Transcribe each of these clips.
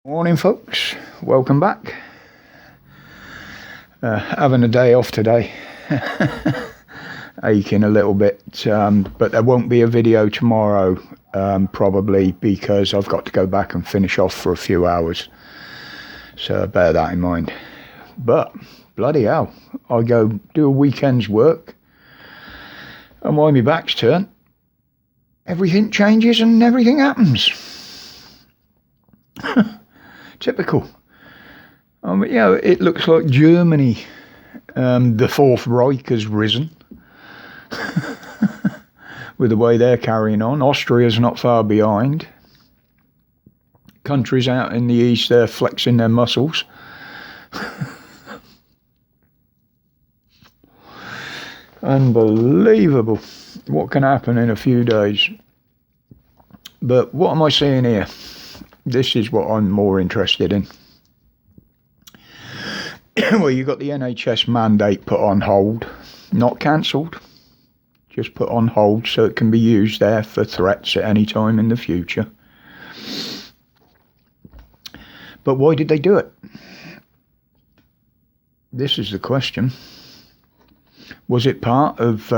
Morning folks, welcome back. Having a day off today. Aching a little bit, but there won't be a video tomorrow, probably because I've got to go back and finish off for a few hours, so bear that in mind. But bloody hell, I go do a weekend's work, and when my back's turned, everything changes and everything happens. Typical. It looks like Germany, the Fourth Reich has risen with the way they're carrying on. Austria's not far behind. Countries out in the east, they're flexing their muscles. Unbelievable what can happen in a few days. But what am I seeing here? This is what I'm more interested in. Well, you got the NHS mandate put on hold, not cancelled, just put on hold so it can be used there for threats at any time in the future. But why did they do it? This is the question. Was it part of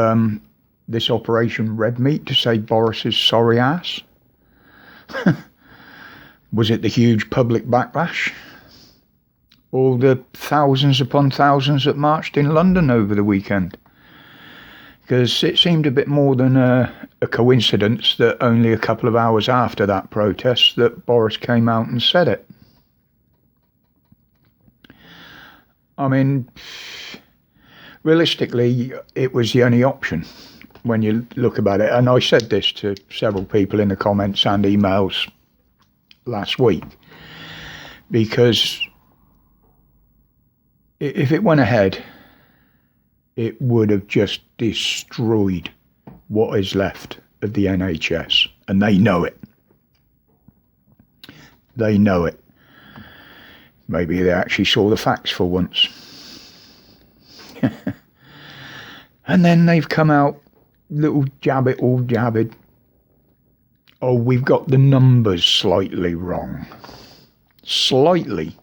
this Operation Red Meat to save Boris's sorry ass? Was it the huge public backlash? Or the thousands upon thousands that marched in London over the weekend? Because it seemed a bit more than a coincidence that only a couple of hours after that protest that Boris came out and said it. I mean, realistically, it was the only option when you look about it. And I said this to several people in the comments and emails last week, because if it went ahead, it would have just destroyed what is left of the NHS, and they know it. They know it. Maybe they actually saw the facts for once. And then they've come out, little jabbit, all jabbed. Oh, we've got the numbers slightly wrong. Slightly.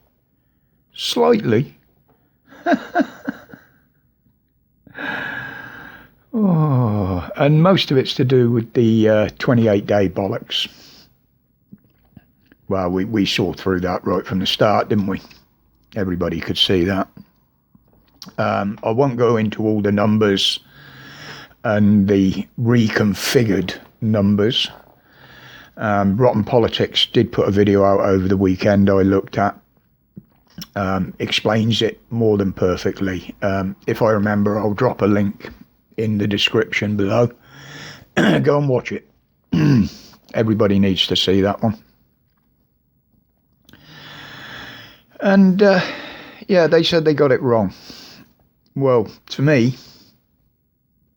Oh, and most of it's to do with the 28-day bollocks. Well, we saw through that right from the start, didn't we? Everybody could see that. I won't go into all the numbers and the reconfigured numbers. Rotten Politics did put a video out over the weekend I looked at. Explains it more than perfectly. If I remember, I'll drop a link in the description below. Go and watch it. Everybody needs to see that one. And they said they got it wrong. Well, to me,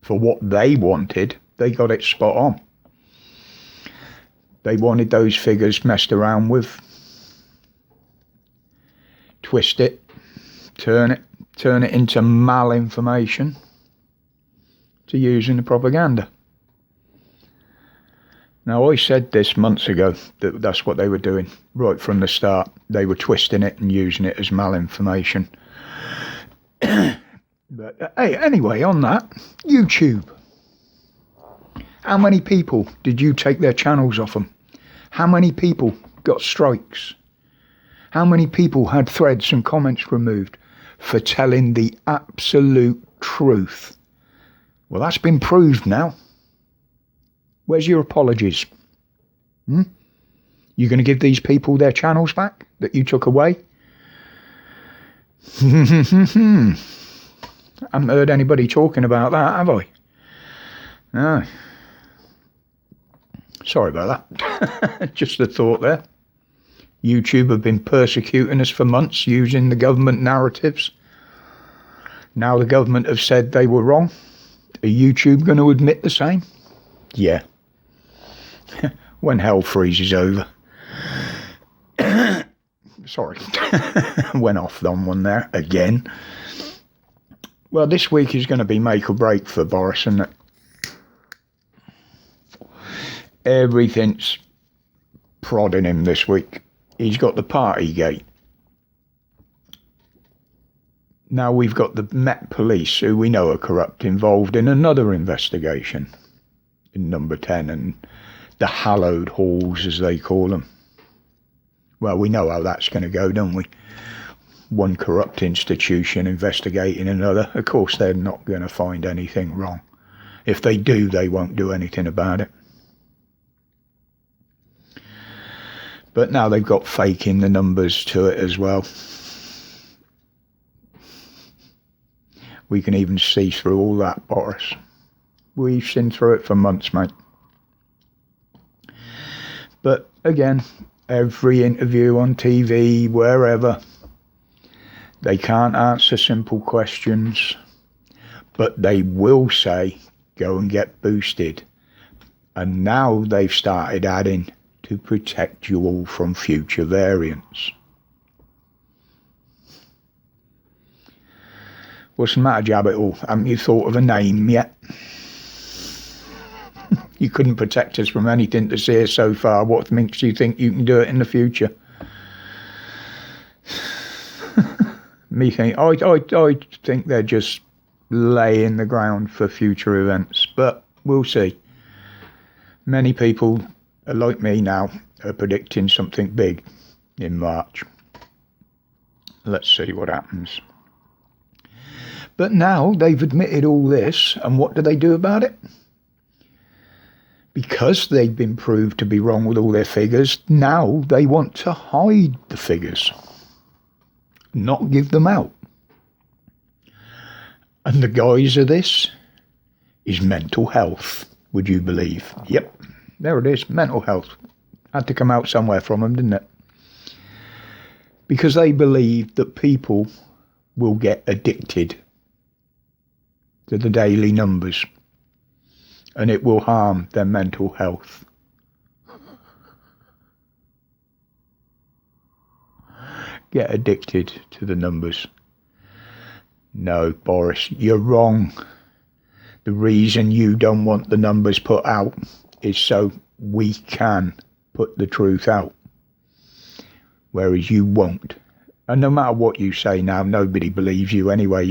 for what they wanted, they got it spot on. They wanted those figures messed around with. Twist it, turn it into malinformation to use in the propaganda. Now, I said this months ago that that's what they were doing right from the start. They were twisting it and using it as malinformation. But hey, anyway, on that, YouTube. How many people did you take their channels off them? How many people got strikes? How many people had threads and comments removed for telling the absolute truth? Well, that's been proved now. Where's your apologies? You going to give these people their channels back that you took away? I haven't heard anybody talking about that, have I? No. Sorry about that. Just a thought there. YouTube have been persecuting us for months using the government narratives. Now the government have said they were wrong. Are YouTube going to admit the same? Yeah. When hell freezes over. Sorry. Went off on one there again. Well, this week is going to be make or break for Boris, isn't it? Everything's prodding him this week. he's got the Partygate. Now we've got the Met Police, who we know are corrupt, involved in another investigation in Number 10 and the hallowed halls, as they call them. Well, we know how that's going to go, don't we? One corrupt institution investigating another. Of course, they're not going to find anything wrong. If they do, they won't do anything about it. But now they've got faking the numbers to it as well. We can even see through all that, Boris. We've seen through it for months, mate. But again, every interview on TV, wherever, they can't answer simple questions, but they will say, go and get boosted. And now they've started adding, to protect you all from future variants. What's the matter, Jabba? Haven't you thought of a name yet? You couldn't protect us from anything that's here so far. What makes you think you can do it in the future? I think they're just laying the ground for future events, but we'll see. Many people, like me now, are predicting something big in March. Let's see what happens. But now they've admitted all this, and what do they do about it? Because they've been proved to be wrong with all their figures, now they want to hide the figures, not give them out. And the guise of this is mental health, would you believe? Yep, there it is, mental health. Had to come out somewhere from them, didn't it? Because they believe that people will get addicted to the daily numbers, and it will harm their mental health. Get addicted to the numbers. No, Boris, you're wrong. The reason you don't want the numbers put out is so we can put the truth out, whereas you won't. And no matter what you say now, nobody believes you anyway.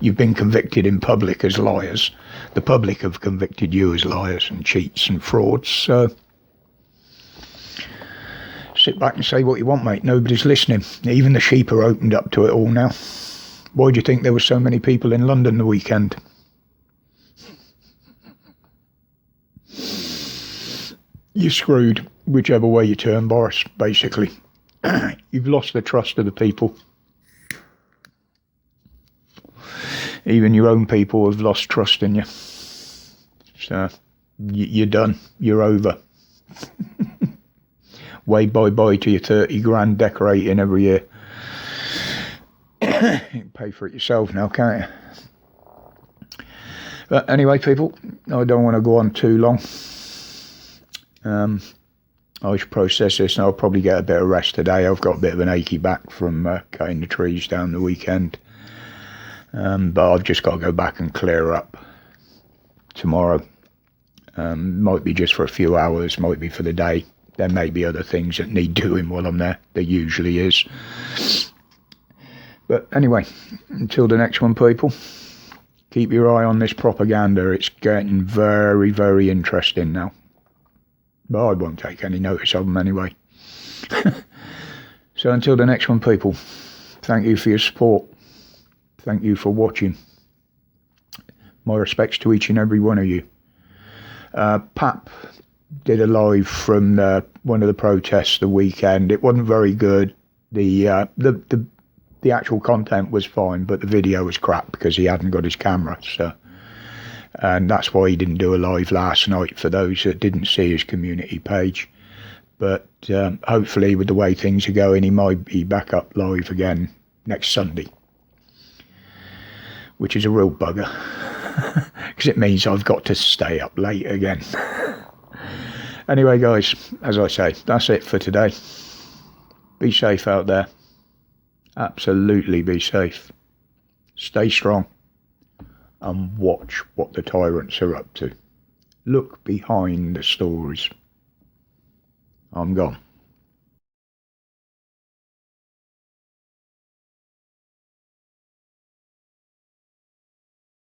You've been convicted in public as liars. The public have convicted you as liars and cheats and frauds. So sit back and say what you want, mate. Nobody's listening. Even the sheep are opened up to it all now. Why do you think there were so many people in London the weekend? You're screwed whichever way you turn, Boris, basically. You've lost the trust of the people. Even your own people have lost trust in you. So, you're done. You're over. Wave bye-bye to your 30 grand decorating every year. You can pay for it yourself now, can't you? But anyway, people, I don't want to go on too long. I should process this, and I'll probably get a bit of rest today. I've got a bit of an achy back from cutting the trees down the weekend. But I've just got to go back and clear up tomorrow. Might be just for a few hours, might be for the day. There may be other things that need doing while I'm there. There usually is. But anyway, until the next one, people, keep your eye on this propaganda. It's getting very, very interesting now. But I won't take any notice of them anyway. So until the next one, people, thank you for your support. Thank you for watching. My respects to each and every one of you. Pap did a live from one of the protests the weekend. It wasn't very good. The actual content was fine, but the video was crap because he hadn't got his camera. So, and that's why he didn't do a live last night, for those that didn't see his community page. But hopefully, with the way things are going, he might be back up live again next Sunday, which is a real bugger because it means I've got to stay up late again. Anyway, guys, as I say, that's it for today. Be safe out there. Absolutely be safe. Stay strong and watch what the tyrants are up to. Look behind the stories. I'm gone.